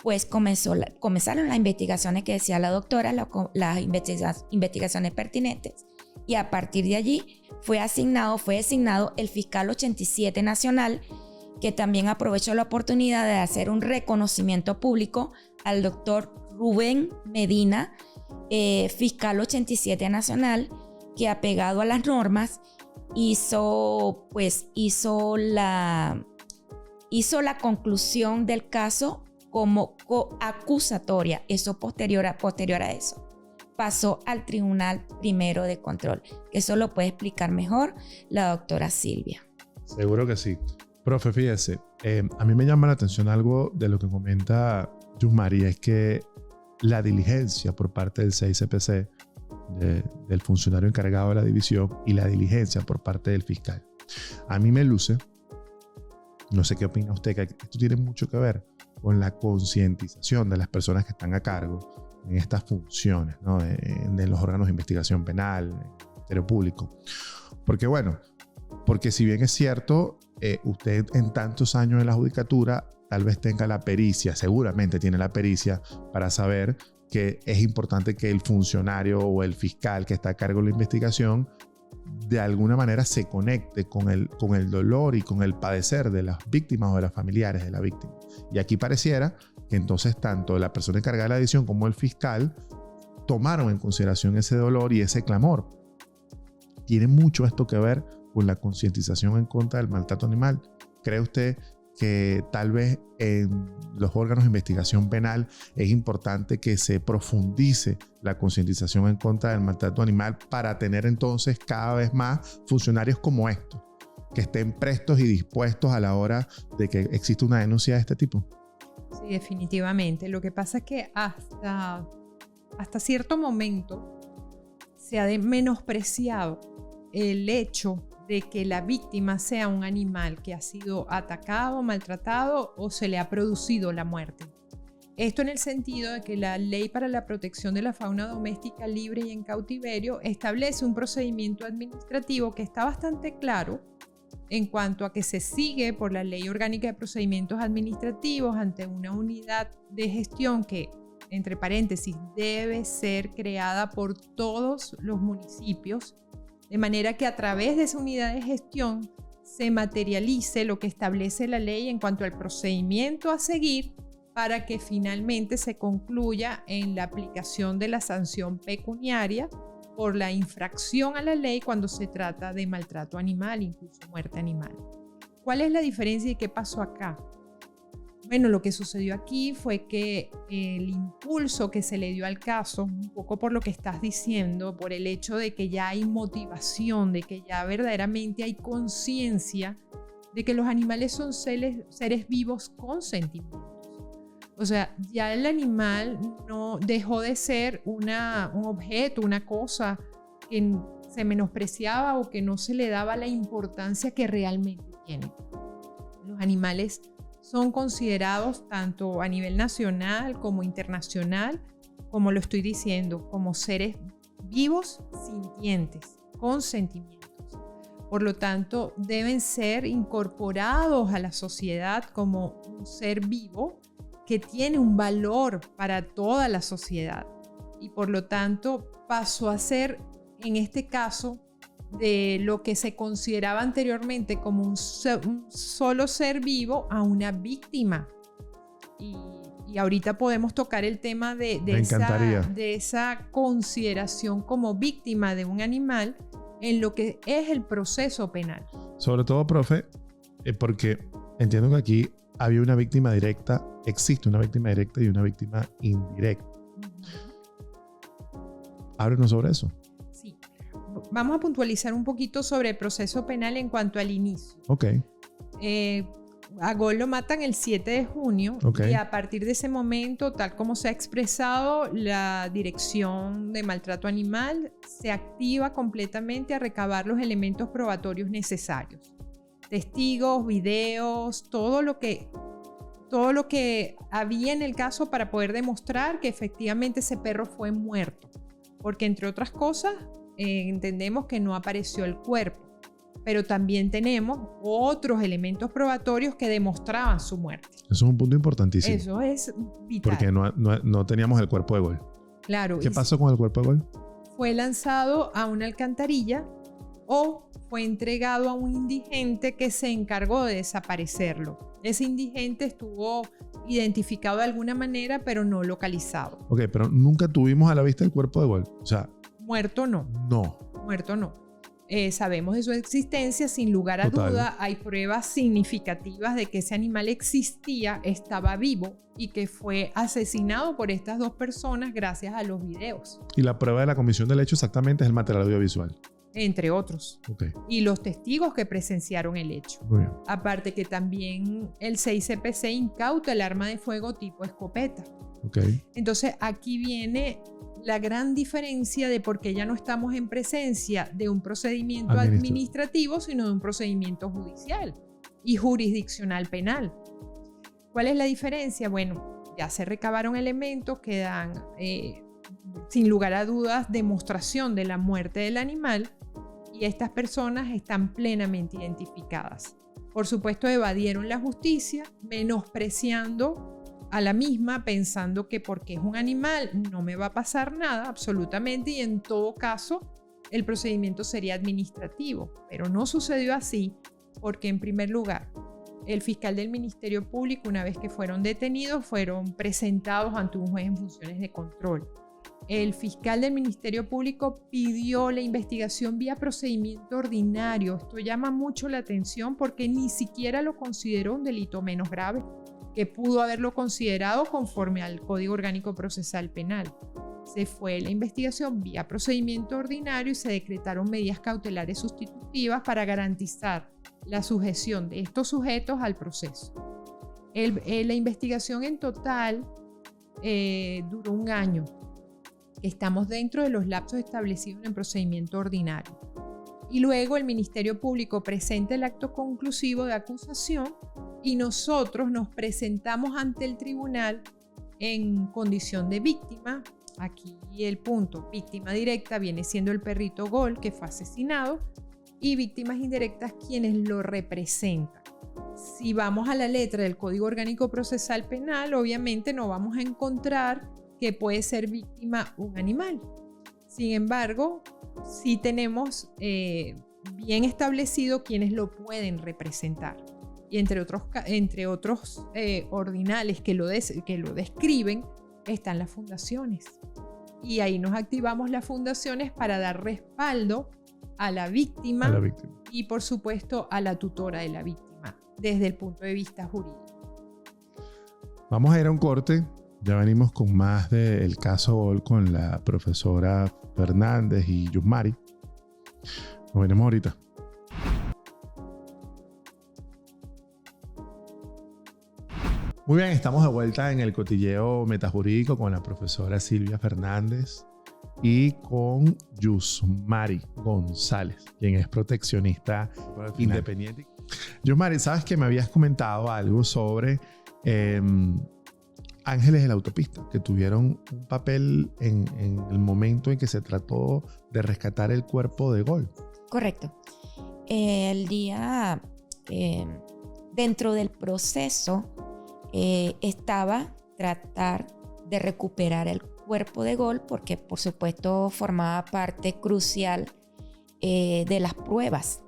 pues comenzaron las investigaciones que decía la doctora, las investigaciones pertinentes, y a partir de allí fue designado el fiscal 87 nacional, que también aprovechó la oportunidad de hacer un reconocimiento público al doctor Rubén Medina, fiscal 87 nacional, que apegado a las normas hizo la conclusión del caso como coacusatoria. Eso posterior a eso pasó al Tribunal Primero de Control. Eso lo puede explicar mejor la doctora Silvia. Seguro que sí. Profe, fíjese, a mí me llama la atención algo de lo que comenta Yusmari, es que la diligencia por parte del CICPC, del funcionario encargado de la división, y la diligencia por parte del fiscal. A mí me luce, no sé qué opina usted, que esto tiene mucho que ver con la concientización de las personas que están a cargo en estas funciones, ¿no? de los órganos de investigación penal, en el Ministerio Público. Porque si bien es cierto, usted en tantos años en la judicatura tal vez tenga la pericia, seguramente tiene la pericia para saber que es importante que el funcionario o el fiscal que está a cargo de la investigación de alguna manera se conecte con el dolor y con el padecer de las víctimas o de los familiares de la víctima. Y aquí pareciera que entonces tanto la persona encargada de la división como el fiscal tomaron en consideración ese dolor y ese clamor. ¿Tiene mucho esto que ver con la concientización en contra del maltrato animal? ¿Cree usted que tal vez en los órganos de investigación penal es importante que se profundice la concientización en contra del maltrato animal para tener entonces cada vez más funcionarios como estos, que estén prestos y dispuestos a la hora de que exista una denuncia de este tipo? Sí, definitivamente. Lo que pasa es que hasta cierto momento se ha menospreciado el hecho de que la víctima sea un animal que ha sido atacado, maltratado o se le ha producido la muerte. Esto en el sentido de que la Ley para la Protección de la Fauna Doméstica Libre y en Cautiverio establece un procedimiento administrativo que está bastante claro en cuanto a que se sigue por la Ley Orgánica de Procedimientos Administrativos ante una unidad de gestión que, entre paréntesis, debe ser creada por todos los municipios, de manera que a través de esa unidad de gestión se materialice lo que establece la ley en cuanto al procedimiento a seguir para que finalmente se concluya en la aplicación de la sanción pecuniaria por la infracción a la ley cuando se trata de maltrato animal, incluso muerte animal. ¿Cuál es la diferencia y qué pasó acá? Bueno, lo que sucedió aquí fue que el impulso que se le dio al caso, un poco por lo que estás diciendo, por el hecho de que ya hay motivación, de que ya verdaderamente hay conciencia de que los animales son seres vivos con sentimientos. O sea, ya el animal no dejó de ser un objeto, una cosa que se menospreciaba o que no se le daba la importancia que realmente tiene. Los animales son considerados tanto a nivel nacional como internacional, como lo estoy diciendo, como seres vivos sintientes, con sentimientos. Por lo tanto, deben ser incorporados a la sociedad como un ser vivo que tiene un valor para toda la sociedad. Y por lo tanto, pasó a ser, en este caso, de lo que se consideraba anteriormente como un solo ser vivo a una víctima. Y ahorita podemos tocar el tema de esa consideración como víctima de un animal en lo que es el proceso penal. Sobre todo, profe, porque entiendo que aquí había una víctima directa, existe una víctima directa y una víctima indirecta. Háblenos sobre eso. Sí. Vamos a puntualizar un poquito sobre el proceso penal en cuanto al inicio. Ok. A Gol lo matan el 7 de junio y a partir de ese momento, tal como se ha expresado, la Dirección de Maltrato Animal se activa completamente a recabar los elementos probatorios necesarios. Testigos, videos, todo lo que había en el caso para poder demostrar que efectivamente ese perro fue muerto. Porque entre otras cosas, entendemos que no apareció el cuerpo. Pero también tenemos otros elementos probatorios que demostraban su muerte. Eso es un punto importantísimo. Eso es vital. Porque no teníamos el cuerpo de Gol. Claro. ¿Qué pasó con el cuerpo de Gol? Fue lanzado a una alcantarilla o fue entregado a un indigente que se encargó de desaparecerlo. Ese indigente estuvo identificado de alguna manera, pero no localizado. Ok, pero nunca tuvimos a la vista el cuerpo de Gol. O sea, muerto no. No. Muerto no. Sabemos de su existencia, sin lugar a duda. Hay pruebas significativas de que ese animal existía, estaba vivo y que fue asesinado por estas dos personas gracias a los videos. Y la prueba de la comisión del hecho exactamente es el material audiovisual. Entre otros. Y los testigos que presenciaron el hecho. Muy bien. Aparte que también el 6CPC incauta el arma de fuego tipo escopeta. Entonces aquí viene la gran diferencia de por qué ya no estamos en presencia de un procedimiento administrativo, sino de un procedimiento judicial y jurisdiccional penal. ¿Cuál es la diferencia? Bueno, ya se recabaron elementos que dan, sin lugar a dudas, demostración de la muerte del animal y estas personas están plenamente identificadas. Por supuesto, evadieron la justicia, menospreciando a la misma, pensando que porque es un animal no me va a pasar nada absolutamente y en todo caso el procedimiento sería administrativo, pero no sucedió así porque en primer lugar el fiscal del Ministerio Público, una vez que fueron detenidos, fueron presentados ante un juez en funciones de control. El fiscal del Ministerio Público pidió la investigación vía procedimiento ordinario. Esto llama mucho la atención porque ni siquiera lo consideró un delito menos grave, que pudo haberlo considerado conforme al Código Orgánico Procesal Penal. Se fue la investigación vía procedimiento ordinario y se decretaron medidas cautelares sustitutivas para garantizar la sujeción de estos sujetos al proceso. La investigación en total duró 1 año. Estamos dentro de los lapsos establecidos en el procedimiento ordinario. Y luego el Ministerio Público presenta el acto conclusivo de acusación y nosotros nos presentamos ante el tribunal en condición de víctima. Aquí el punto, víctima directa viene siendo el perrito Gol que fue asesinado y víctimas indirectas quienes lo representan. Si vamos a la letra del Código Orgánico Procesal Penal, obviamente no vamos a encontrar que puede ser víctima un animal. Sin embargo, sí tenemos bien establecido quienes lo pueden representar. Y entre otros ordinales que lo describen, están las fundaciones. Y ahí nos activamos las fundaciones para dar respaldo a la víctima y, por supuesto, a la tutora de la víctima, desde el punto de vista jurídico. Vamos a ir a un corte. Ya venimos con más del caso Gol con la profesora Fernández y Yusmari. Nos veremos ahorita. Muy bien, estamos de vuelta en el cotilleo metajurídico con la profesora Silvia Fernández y con Yusmari González, quien es proteccionista independiente. Yusmari, sabes que me habías comentado algo sobre Ángeles de la Autopista, que tuvieron un papel en el momento en que se trató de rescatar el cuerpo de Gol. Correcto. El día, dentro del proceso, estaba tratar de recuperar el cuerpo de Gol, porque por supuesto formaba parte crucial de las pruebas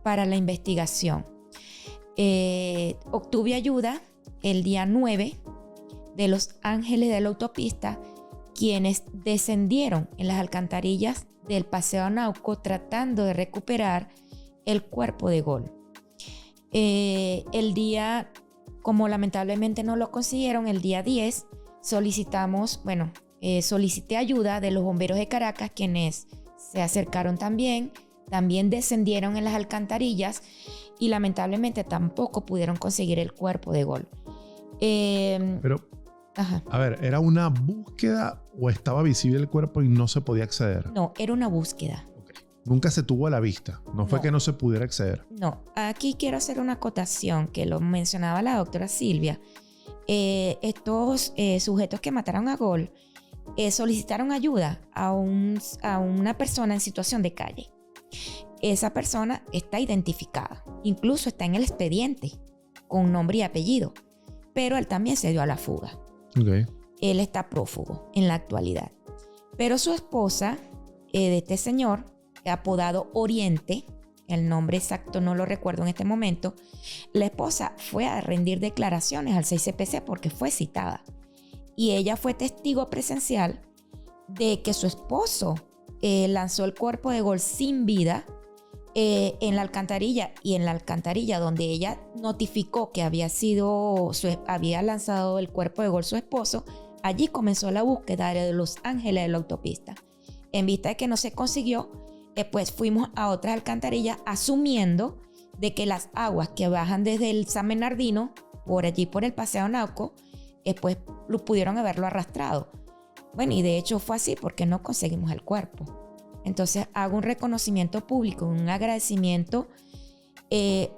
para la investigación. Obtuve ayuda el día 9 de los ángeles de la autopista, quienes descendieron en las alcantarillas del Paseo Arnauco tratando de recuperar el cuerpo de Gol. El día, como lamentablemente no lo consiguieron, el día 10 solicité ayuda de los bomberos de Caracas, quienes se acercaron también descendieron en las alcantarillas y lamentablemente tampoco pudieron conseguir el cuerpo de Gol. Pero, a ver, ¿era una búsqueda o estaba visible el cuerpo y no se podía acceder? No, era una búsqueda. Okay. Nunca se tuvo a la vista. No fue que no se pudiera acceder. No, aquí quiero hacer una acotación que lo mencionaba la doctora Silvia. Estos sujetos que mataron a Gol solicitaron ayuda a una persona en situación de calle. Esa persona está identificada, incluso está en el expediente con nombre y apellido, pero él también se dio a la fuga. Okay. Él está prófugo en la actualidad. Pero su esposa, de este señor, apodado Oriente, el nombre exacto no lo recuerdo en este momento, la esposa fue a rendir declaraciones al 6CPC porque fue citada. Y ella fue testigo presencial de que su esposo lanzó el cuerpo de Gol sin vida en la alcantarilla, y en la alcantarilla donde ella notificó que había lanzado el cuerpo de Gol su esposo, allí comenzó la búsqueda de los ángeles de la autopista. En vista de que no se consiguió, pues fuimos a otras alcantarillas asumiendo de que las aguas que bajan desde el San Bernardino por allí por el Paseo Arnauco pues pudieron haberlo arrastrado. Bueno, y de hecho fue así porque no conseguimos el cuerpo. Entonces hago un reconocimiento público, un agradecimiento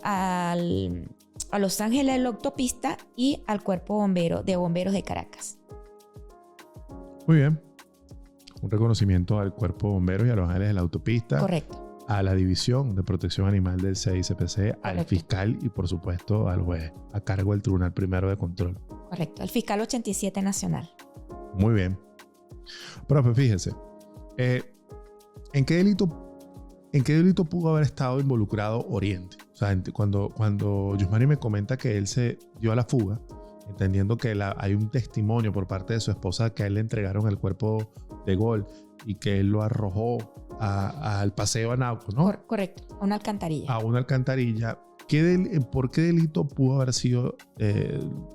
a los ángeles de la autopista y al cuerpo de bomberos de Caracas. Muy bien. Un reconocimiento al cuerpo de bomberos y a los ángeles de la autopista. Correcto. A la División de Protección Animal del 6CPC, al fiscal y por supuesto al juez a cargo del Tribunal Primero de Control. Correcto, al fiscal 87 nacional. Muy bien. Profe, fíjese, ¿en qué delito pudo haber estado involucrado Oriente? O sea, cuando Yusmari me comenta que él se dio a la fuga, entendiendo que hay un testimonio por parte de su esposa que a él le entregaron el cuerpo de Gol y que él lo arrojó al Paseo Arnauco, ¿no? Correcto, a una alcantarilla. A una alcantarilla. ¿Por qué delito pudo haber sido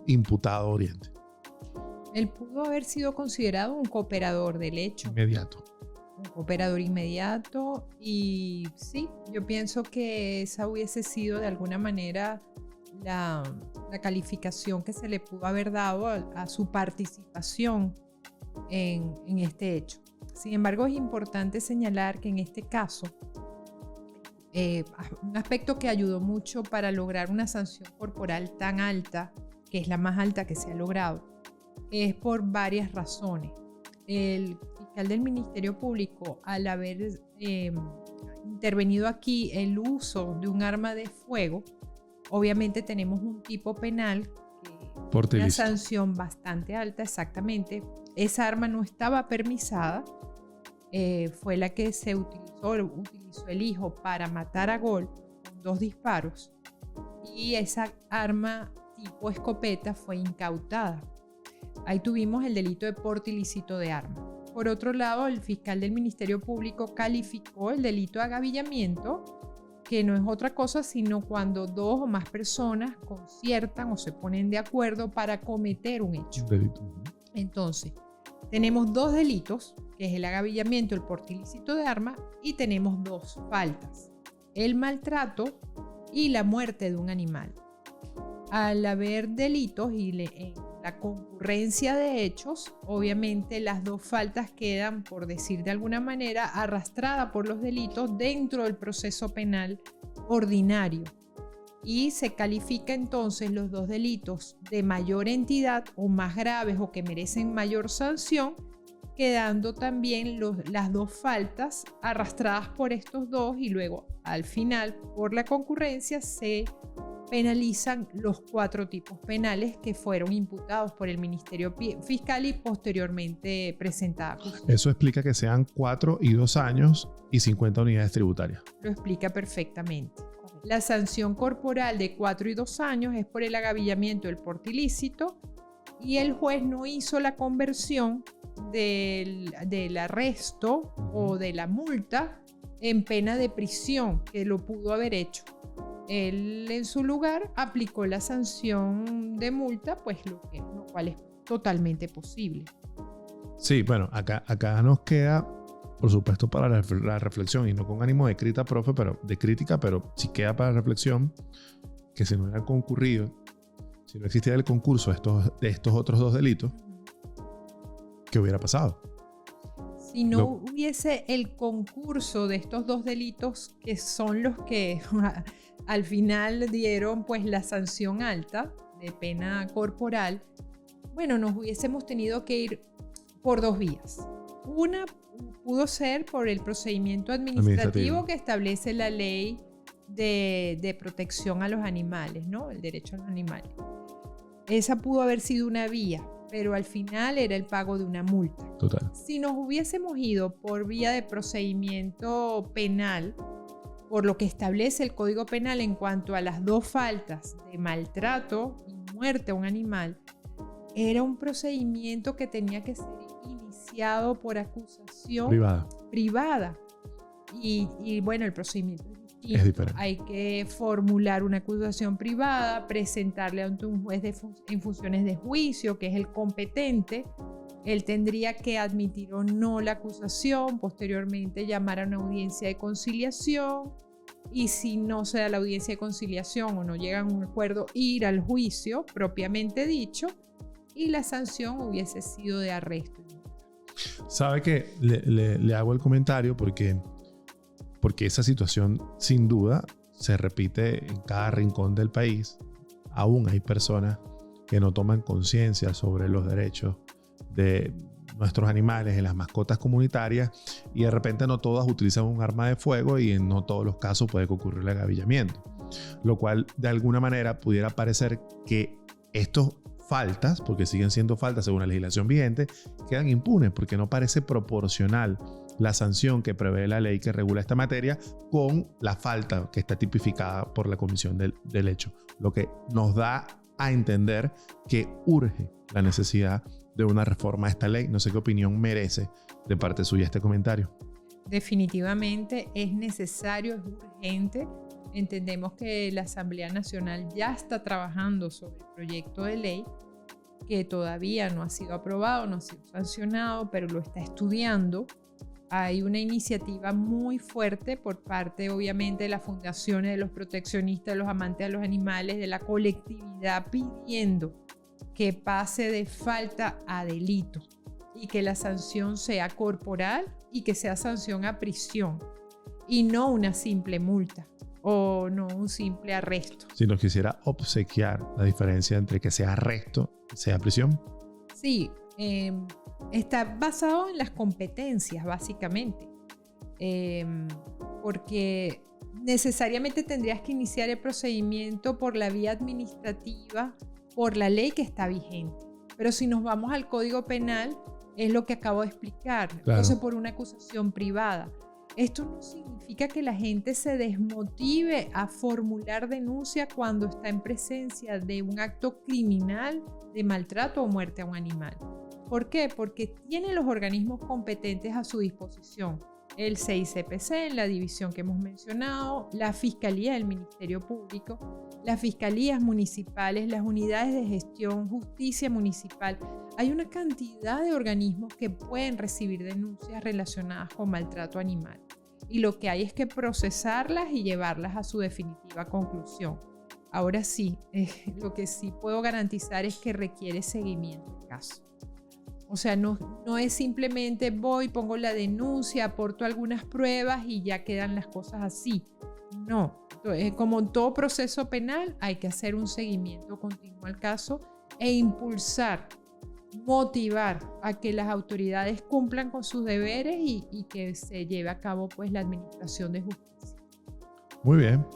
imputado Oriente? Él pudo haber sido considerado un cooperador del hecho. Inmediato. Un cooperador inmediato, y sí, yo pienso que esa hubiese sido de alguna manera la calificación que se le pudo haber dado a su participación en este hecho. Sin embargo, es importante señalar que en este caso, un aspecto que ayudó mucho para lograr una sanción corporal tan alta, que es la más alta que se ha logrado, es por varias razones. El fiscal del Ministerio Público, al haber intervenido aquí el uso de un arma de fuego, obviamente tenemos un tipo penal que una sanción bastante alta, exactamente. Esa arma no estaba permisada, fue la que se utilizó el hijo para matar a Gol con 2 disparos, y esa arma tipo escopeta fue incautada. Ahí tuvimos el delito de porte ilícito de arma. Por otro lado, el fiscal del Ministerio Público calificó el delito de agavillamiento, que no es otra cosa sino cuando 2 o más personas conciertan o se ponen de acuerdo para cometer un hecho. Entonces, tenemos 2 delitos, que es el agavillamiento, el porte ilícito de arma, y tenemos 2 faltas: el maltrato y la muerte de un animal. Al haber delitos y la concurrencia de hechos, obviamente las 2 faltas quedan, por decir de alguna manera, arrastradas por los delitos dentro del proceso penal ordinario, y se califica entonces los 2 delitos de mayor entidad o más graves o que merecen mayor sanción, quedando también las 2 faltas arrastradas por estos 2, y luego al final por la concurrencia se penalizan los 4 tipos penales que fueron imputados por el Ministerio Fiscal y posteriormente presentada a justicia. Eso explica que sean 4 y 2 años y 50 unidades tributarias. Lo explica perfectamente. La sanción corporal de 4 y 2 años es por el agavillamiento del porte ilícito y el juez no hizo la conversión del arresto o de la multa en pena de prisión, que lo pudo haber hecho. Él en su lugar aplicó la sanción de multa, pues lo cual es totalmente posible. Sí, bueno, acá nos queda, por supuesto, para la reflexión, y no con ánimo de crítica, pero sí queda para la reflexión, que si no hubieran concurrido, si no existiera el concurso de estos otros 2 delitos, ¿qué hubiera pasado? Si no hubiese el concurso de estos 2 delitos, que son los que al final dieron pues la sanción alta de pena corporal, bueno, nos hubiésemos tenido que ir por 2 vías. Una pudo ser por el procedimiento administrativo que establece la ley de protección a los animales, ¿no? El derecho a los animales. Esa pudo haber sido una vía, pero al final era el pago de una multa. Total. Si nos hubiésemos ido por vía de procedimiento penal, por lo que establece el Código Penal en cuanto a las 2 faltas de maltrato y muerte a un animal, era un procedimiento que tenía que ser iniciado por acusación privada. Y bueno, el procedimiento es diferente. Hay que formular una acusación privada, presentarle ante un juez en funciones de juicio, que es el competente. Él tendría que admitir o no la acusación, posteriormente llamar a una audiencia de conciliación, y si no se da la audiencia de conciliación o no llegan a un acuerdo, ir al juicio propiamente dicho, y la sanción hubiese sido de arresto. Sabe que le hago el comentario porque esa situación sin duda se repite en cada rincón del país. Aún hay personas que no toman conciencia sobre los derechos de nuestros animales, en las mascotas comunitarias, y de repente no todas utilizan un arma de fuego y en no todos los casos puede ocurrir el agavillamiento, lo cual de alguna manera pudiera parecer que estos faltas, porque siguen siendo faltas según la legislación vigente, quedan impunes porque no parece proporcional la sanción que prevé la ley que regula esta materia con la falta que está tipificada por la comisión del hecho, lo que nos da a entender que urge la necesidad de una reforma a esta ley. No sé qué opinión merece de parte suya este comentario. Definitivamente es necesario, es urgente. Entendemos que la Asamblea Nacional ya está trabajando sobre el proyecto de ley, que todavía no ha sido aprobado, no ha sido sancionado, pero lo está estudiando. Hay una iniciativa muy fuerte por parte, obviamente, de las fundaciones, de los proteccionistas, de los amantes de los animales, de la colectividad, pidiendo que pase de falta a delito y que la sanción sea corporal y que sea sanción a prisión y no una simple multa o no un simple arresto. Si nos quisiera obsequiar la diferencia entre que sea arresto y sea prisión. Sí, está basado en las competencias, básicamente, porque necesariamente tendrías que iniciar el procedimiento por la vía administrativa, por la ley que está vigente. Pero si nos vamos al Código Penal, es lo que acabo de explicar. Claro. Entonces, por una acusación privada. Esto no significa que la gente se desmotive a formular denuncia cuando está en presencia de un acto criminal de maltrato o muerte a un animal. ¿Por qué? Porque tiene los organismos competentes a su disposición. El CICPC en la división que hemos mencionado, la Fiscalía del Ministerio Público, las fiscalías municipales, las unidades de gestión, justicia municipal. Hay una cantidad de organismos que pueden recibir denuncias relacionadas con maltrato animal. Y lo que hay es que procesarlas y llevarlas a su definitiva conclusión. Ahora sí, lo que sí puedo garantizar es que requiere seguimiento del caso. O sea, no es simplemente voy, pongo la denuncia, aporto algunas pruebas y ya quedan las cosas así. No, como en todo proceso penal hay que hacer un seguimiento continuo al caso e impulsar, motivar a que las autoridades cumplan con sus deberes y que se lleve a cabo pues la administración de justicia. Muy bien.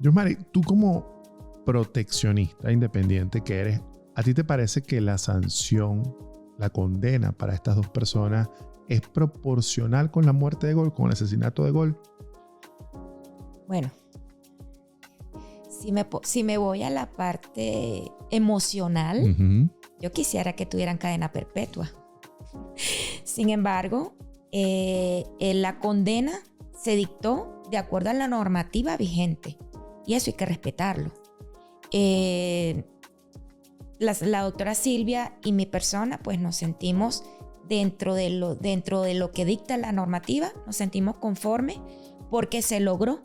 Yosmari, tú como proteccionista independiente que eres, ¿a ti te parece que la sanción, la condena para estas dos personas es proporcional con la muerte de Gol, con el asesinato de Gol? Bueno, si me voy a la parte emocional, yo quisiera que tuvieran cadena perpetua. Sin embargo, la condena se dictó de acuerdo a la normativa vigente y eso hay que respetarlo. La doctora Silvia y mi persona pues nos sentimos dentro de lo que dicta la normativa, nos sentimos conformes porque se logró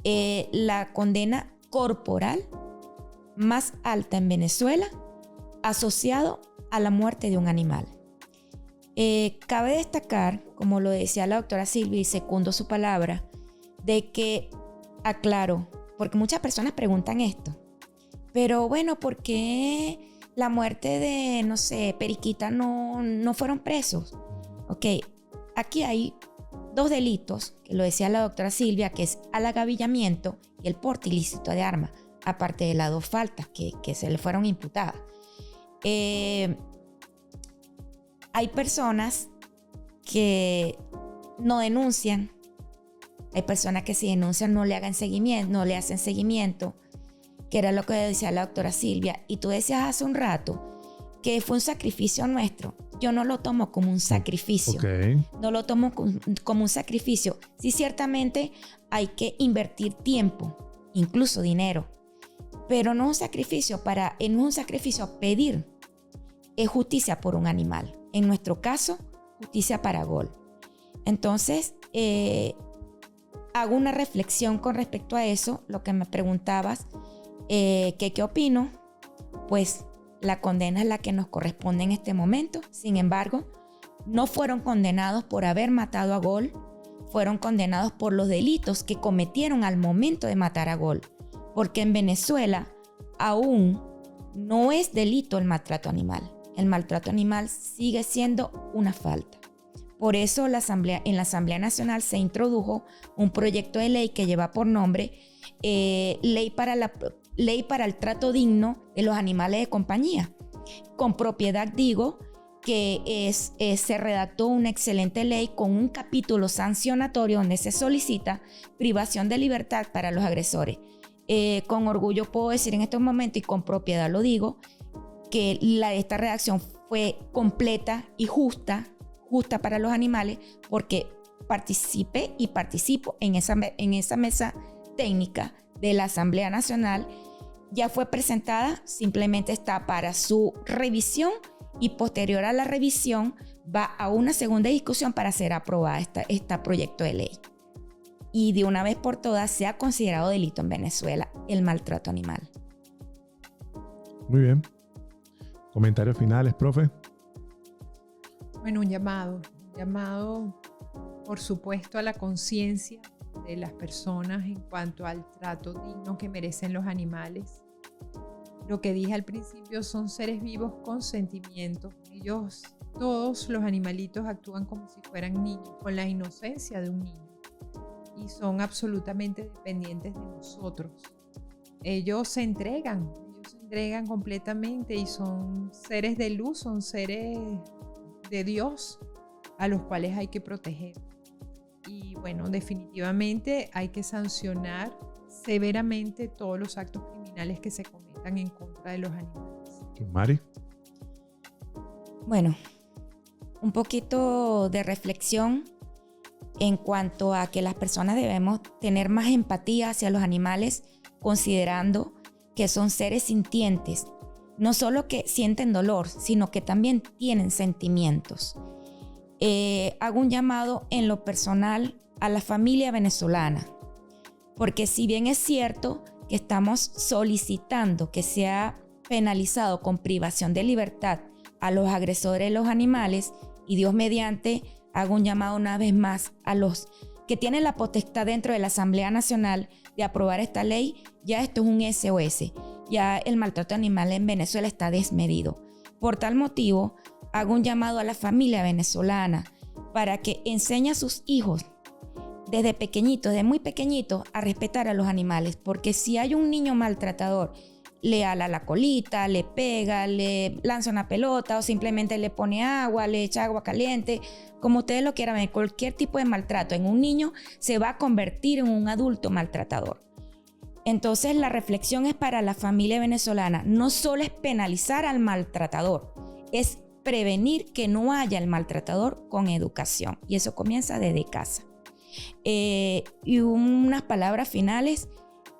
la condena corporal más alta en Venezuela asociado a la muerte de un animal. Cabe destacar, como lo decía la doctora Silvia y secundo su palabra, de que, aclaro, porque muchas personas preguntan esto, pero bueno, ¿por qué la muerte de, no sé, Periquita no fueron presos? Ok, aquí hay dos delitos, que lo decía la doctora Silvia, que es alagavillamiento y el porte ilícito de arma, aparte de las dos faltas que se le fueron imputadas. Hay personas que no denuncian, hay personas que si denuncian no le hacen seguimiento, que era lo que decía la doctora Silvia. Y tú decías hace un rato que fue un sacrificio nuestro. Yo no lo tomo como un sacrificio. Okay. No lo tomo como un sacrificio. Sí, ciertamente hay que invertir tiempo, incluso dinero, pero no un sacrificio pedir justicia por un animal. En nuestro caso, justicia para Gol. Entonces, hago una reflexión con respecto a eso, lo que me preguntabas, ¿qué opino? Pues la condena es la que nos corresponde en este momento. Sin embargo, no fueron condenados por haber matado a Gol, fueron condenados por los delitos que cometieron al momento de matar a Gol, porque en Venezuela aún no es delito el maltrato animal. El maltrato animal sigue siendo una falta. Por eso en la Asamblea Nacional se introdujo un proyecto de ley que lleva por nombre Ley para el trato digno de los animales de compañía. Con propiedad digo que se redactó una excelente ley con un capítulo sancionatorio donde se solicita privación de libertad para los agresores. Con orgullo puedo decir en estos momentos y con propiedad lo digo, que esta redacción fue completa y justa para los animales porque participé y participo en esa mesa técnica de la Asamblea Nacional. Ya fue presentada, simplemente está para su revisión y posterior a la revisión va a una segunda discusión para ser aprobada este proyecto de ley. Y de una vez por todas se ha considerado delito en Venezuela el maltrato animal. Muy bien. ¿Comentarios finales, profe? Bueno, un llamado, por supuesto, a la conciencia de las personas en cuanto al trato digno que merecen los animales. Lo que dije al principio, son seres vivos con sentimientos. Ellos, todos los animalitos actúan como si fueran niños, con la inocencia de un niño. Y son absolutamente dependientes de nosotros. Ellos se entregan completamente y son seres de luz, son seres de Dios a los cuales hay que proteger. Y bueno, definitivamente hay que sancionar severamente todos los actos criminales que se cometan en contra de los animales. Mari. Bueno, un poquito de reflexión en cuanto a que las personas debemos tener más empatía hacia los animales, considerando que son seres sintientes, no solo que sienten dolor, sino que también tienen sentimientos. Hago un llamado en lo personal a la familia venezolana, porque si bien es cierto que estamos solicitando que sea penalizado con privación de libertad a los agresores de los animales, y Dios mediante, hago un llamado una vez más a los que tienen la potestad dentro de la Asamblea Nacional de aprobar esta ley. Ya esto es un SOS, ya el maltrato animal en Venezuela está desmedido. Por tal motivo, hago un llamado a la familia venezolana para que enseñe a sus hijos desde pequeñitos, desde muy pequeñitos, a respetar a los animales, porque si hay un niño maltratador, le ala la colita, le pega, le lanza una pelota o simplemente le pone agua, le echa agua caliente, como ustedes lo quieran ver, cualquier tipo de maltrato en un niño se va a convertir en un adulto maltratador. Entonces la reflexión es para la familia venezolana, no solo es penalizar al maltratador, es prevenir que no haya el maltratador con educación, y eso comienza desde casa. Y unas palabras finales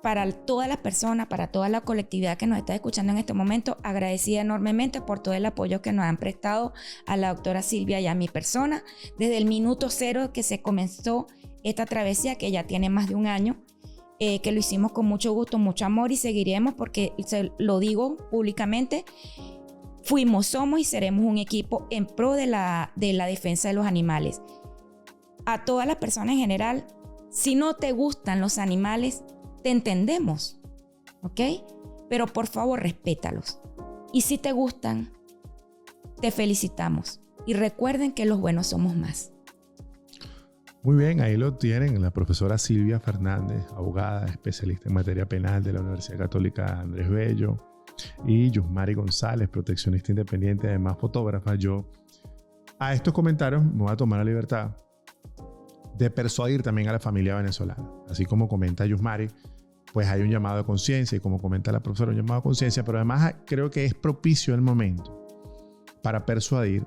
para todas las personas, para toda la colectividad que nos está escuchando en este momento, agradecida enormemente por todo el apoyo que nos han prestado a la doctora Silvia y a mi persona desde el minuto cero que se comenzó esta travesía, que ya tiene más de un año, que lo hicimos con mucho gusto, mucho amor, y seguiremos, porque se lo digo públicamente, fuimos, somos y seremos un equipo en pro de la defensa de los animales. A todas las personas en general, si no te gustan los animales, te entendemos, ¿ok? Pero por favor, respétalos. Y si te gustan, te felicitamos. Y recuerden que los buenos somos más. Muy bien, ahí lo tienen, la profesora Silvia Fernández, abogada, especialista en materia penal de la Universidad Católica Andrés Bello, y Yusmari González, proteccionista independiente, además fotógrafa. Yo a estos comentarios me voy a tomar la libertad de persuadir también a la familia venezolana. Así como comenta Yusmari, pues hay un llamado de conciencia, y como comenta la profesora, un llamado de conciencia, pero además creo que es propicio el momento para persuadir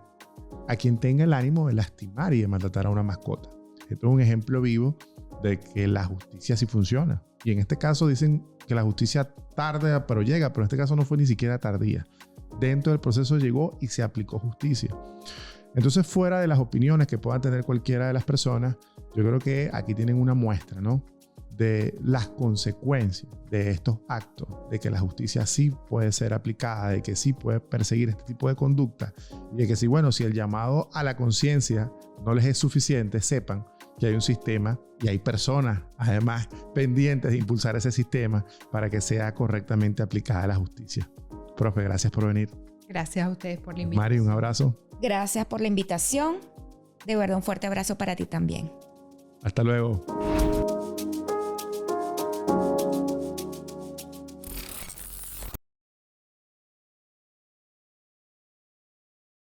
a quien tenga el ánimo de lastimar y de maltratar a una mascota. Esto es un ejemplo vivo de que la justicia sí funciona. Y en este caso dicen que la justicia tarda, pero llega, pero en este caso no fue ni siquiera tardía. Dentro del proceso llegó y se aplicó justicia. Entonces, fuera de las opiniones que puedan tener cualquiera de las personas, yo creo que aquí tienen una muestra, ¿no?, de las consecuencias de estos actos, de que la justicia sí puede ser aplicada, de que sí puede perseguir este tipo de conducta, y de que si el llamado a la conciencia no les es suficiente, sepan que hay un sistema y hay personas, además, pendientes de impulsar ese sistema para que sea correctamente aplicada la justicia. Profe, gracias por venir. Gracias a ustedes por la invitación. Mari, un abrazo. Gracias por la invitación. De verdad, un fuerte abrazo para ti también. Hasta luego.